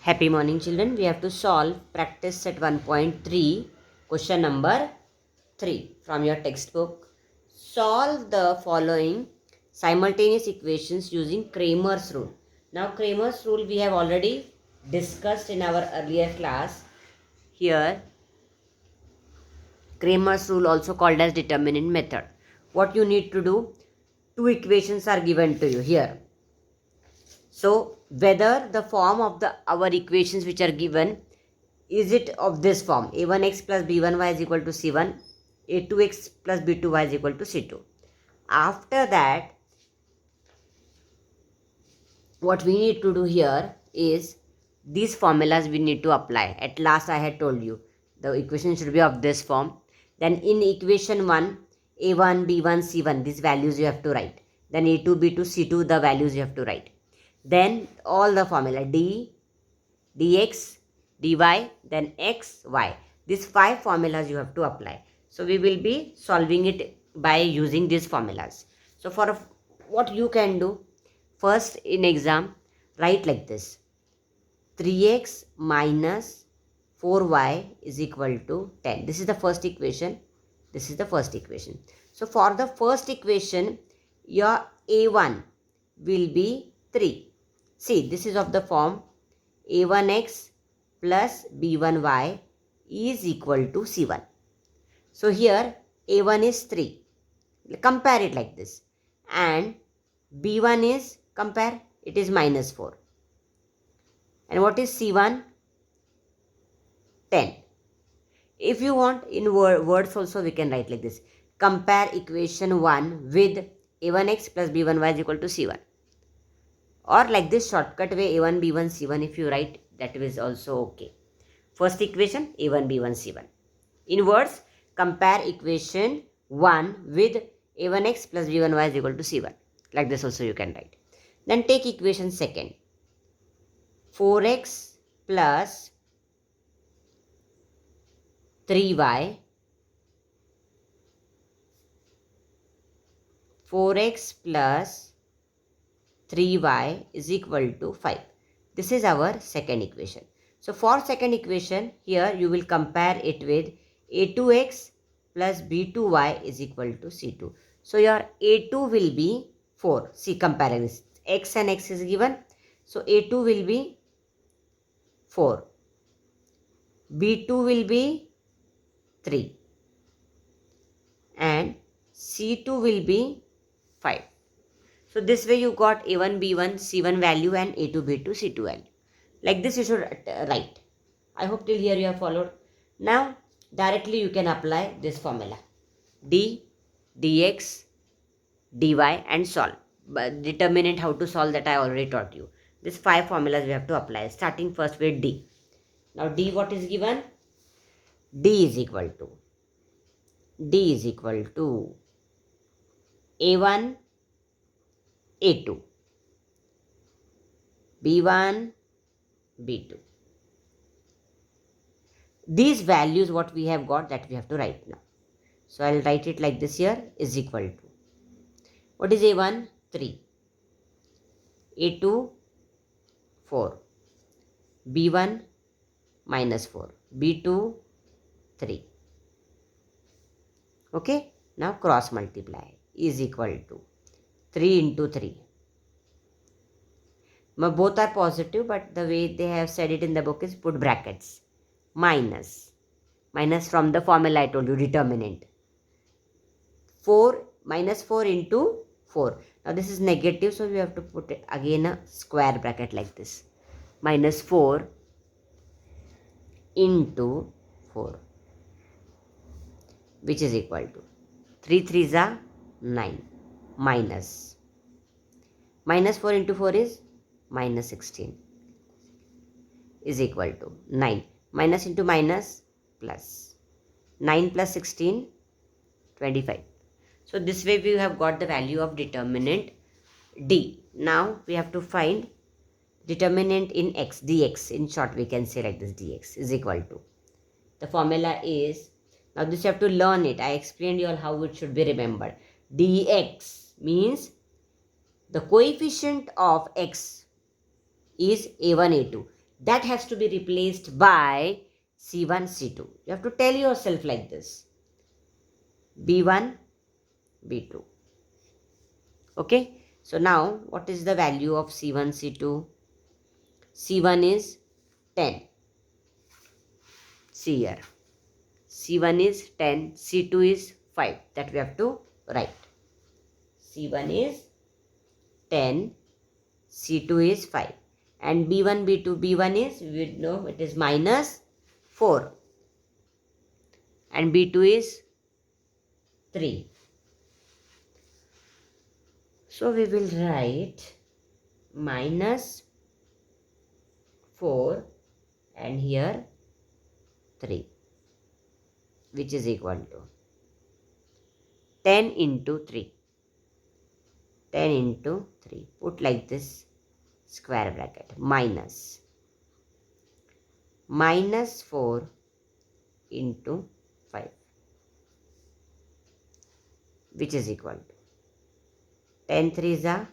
Happy morning, children. We have to solve practice set 1.3 question number 3 from your textbook. Solve the following simultaneous equations using Cramer's rule. Now Cramer's rule we have already discussed in our earlier class. Here Cramer's rule, also called as determinant method. What you need to do, two equations are given to you here. So whether the form of our equations which are given, is it of this form, a1x plus b1y is equal to c1, a2x plus b2y is equal to c2. After that, what we need to do here is these formulas we need to apply. At last I had told you the equation should be of this form. Then in equation 1, a1, b1, c1, these values you have to write. Then a2, b2, c2, the values you have to write. Then all the formula d, dx, dy, then x, y. These 5 formulas you have to apply. So we will be solving it by using these formulas. So for what you can do, first in exam, write like this. 3x minus 4y is equal to 10. This is the first equation. This is the first equation. So for the first equation, your a1 will be 3. See, this is of the form a1x plus b1y is equal to c1. So here a1 is 3. Compare it like this. And b1 is, compare, it is minus 4. And what is c1? 10. If you want in words also we can write like this. Compare equation 1 with a1x plus b1y is equal to c1. Or like this shortcut way a1, b1, c1 if you write, that is also okay. First equation a1, b1, c1. In words, compare equation 1 with a1x plus b1y is equal to c1. Like this also you can write. Then take equation second. 4x plus 3y, 4x plus 3y is equal to 5. This is our second equation. So for second equation, here you will compare it with a2x plus b2y is equal to c2. So your a2 will be 4. See, comparing this. X and x is given. So a2 will be 4. b2 will be 3. And c2 will be 5. So this way you got a1, b1, c1 value and a2, b2, c2 value. Like this you should write. I hope till here you have followed. Now directly you can apply this formula. D, dx, dy and solve. But determinant how to solve that I already taught you. These 5 formulas we have to apply. Starting first with d. Now d what is given? D is equal to a1, a2, b1, b2. These values what we have got, that we have to write now. So I will write it like this here, is equal to. What is a1? 3. a2? 4. b1? minus 4. b2? 3. Okay. Now cross multiply. Is equal to 3 into 3. Both are positive, but the way they have said it in the book is put brackets. Minus from the formula I told you, determinant. 4 minus 4 into 4. Now this is negative, so we have to put it again a square bracket like this. Minus 4 into 4, which is equal to 3 3s are 9. Minus 4 into 4 is minus 16 is equal to 9. Minus into minus plus. 9 plus 16, 25. So this way we have got the value of determinant D. Now we have to find determinant in x, dx. In short we can say like this, dx is equal to. The formula is, now this you have to learn it. I explained you all how it should be remembered. dx means the coefficient of x is a1, a2. that has to be replaced by C1, C2. You have to tell yourself like this. B1, B2. Okay. So now what is the value of C1, C2? C1 is 10. See here. C1 is 10. C2 is 5. That we have to write. C1 is 10. C2 is 5. And B1, B2, B1 is, we know it is minus 4. And B2 is 3. So we will write minus 4 and here 3, which is equal to 10 into 3. 10 into 3. Put like this, square bracket, minus 4 into 5, which is equal to 10 3s are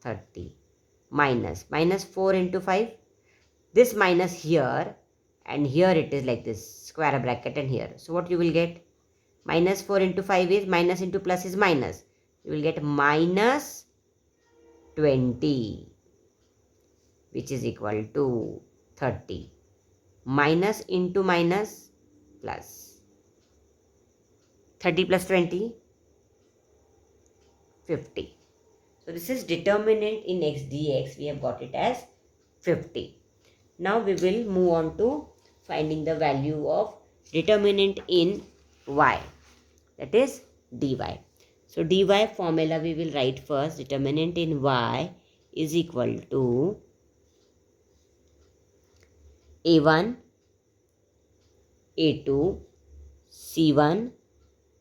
30, minus 4 into 5. This minus here and here it is like this, square bracket and here. So what you will get? Minus 4 into 5 is minus into plus is minus. You will get minus 20, which is equal to 30. Minus into minus plus. 30 plus 20, 50. So this is determinant in x dx. We have got it as 50. Now we will move on to finding the value of determinant in y, that is dy. So dy formula we will write first. Determinant in y is equal to a1, a2, c1,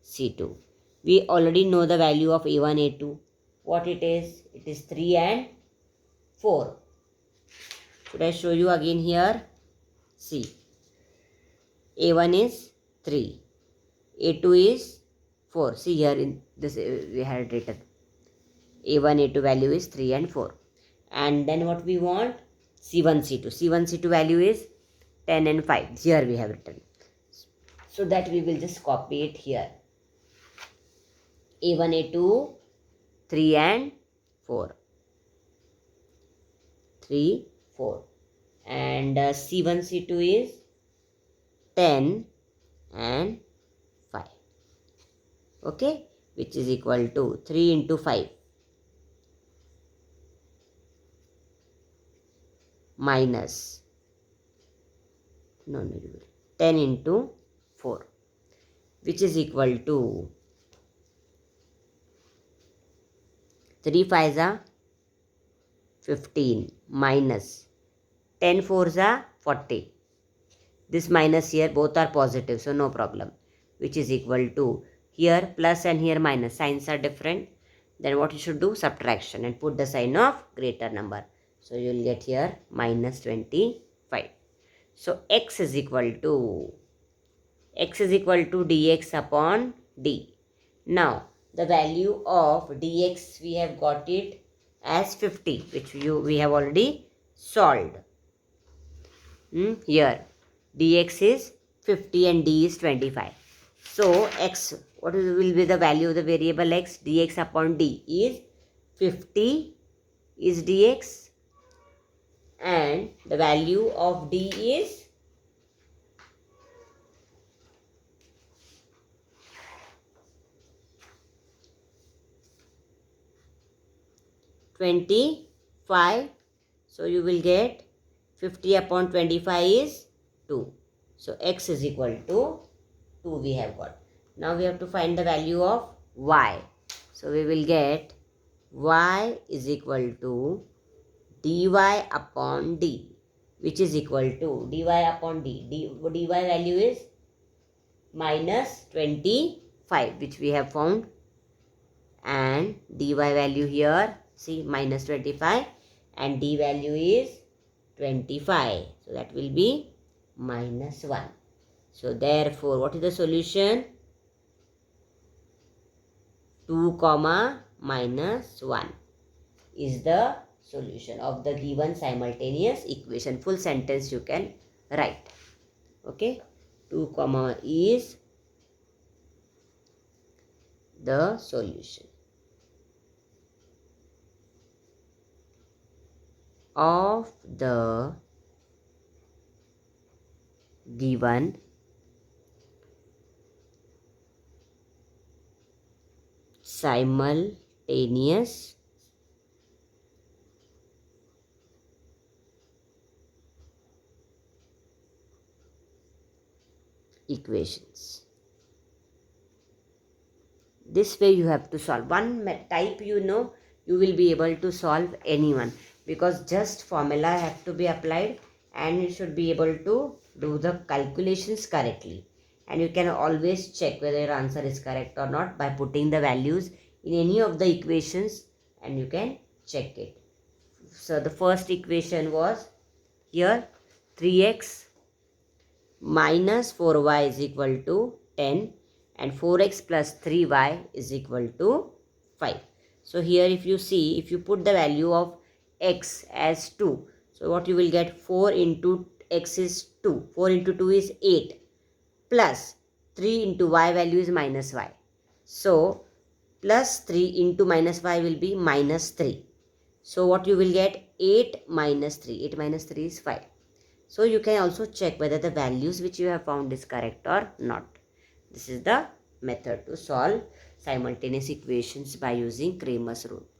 c2. We already know the value of a1, a2. What it is? It is 3 and 4. Should I show you again here? See. A1 is 3. A2 is 4. See here in this we had written. A1, A2 value is 3 and 4. And then what we want? C1, C2. C1, C2 value is 10 and 5. Here we have written. So that we will just copy it here. A1, A2, 3 and 4. 3, 4. And C1, C2 is 10 and 5. Okay. Which is equal to 3 into 5. Minus 10 into 4, which is equal to 3 5s are 15 minus 10 4s are 40. This minus here both are positive, so no problem, which is equal to here plus and here minus. Signs are different. Then what you should do? Subtraction and put the sign of greater number. So you will get here minus 25. So x is equal to dx upon d. Now the value of dx we have got it as 50, which we have already solved. Here dx is 50 and d is 25. So x, what will be the value of the variable x? Dx upon d is 50 is dx and the value of d is 25. So you will get 50 upon 25 is 2. So x is equal to 2 we have got. Now we have to find the value of y. So we will get y is equal to dy upon d, which is equal to dy upon d. Dy value is minus 25, which we have found. And dy value here, see, minus 25. And d value is 25. So that will be minus 1. So therefore, what is the solution? 2, minus 1 is the solution of the given simultaneous equation. Full sentence you can write. Okay, 2 comma is the solution of the given simultaneous equations. This way you have to solve. One type you know, you will be able to solve anyone, because just formula have to be applied and you should be able to do the calculations correctly. And you can always check whether your answer is correct or not by putting the values in any of the equations and you can check it. So the first equation was here 3x minus 4y is equal to 10 and 4x plus 3y is equal to 5. So here if you see, if you put the value of x as 2, so what you will get, 4 into x is 2, 4 into 2 is 8, plus 3 into y value is minus y. So plus 3 into minus y will be minus 3. So what you will get, 8 minus 3, 8 minus 3 is 5. So you can also check whether the values which you have found is correct or not. This is the method to solve simultaneous equations by using Cramer's rule.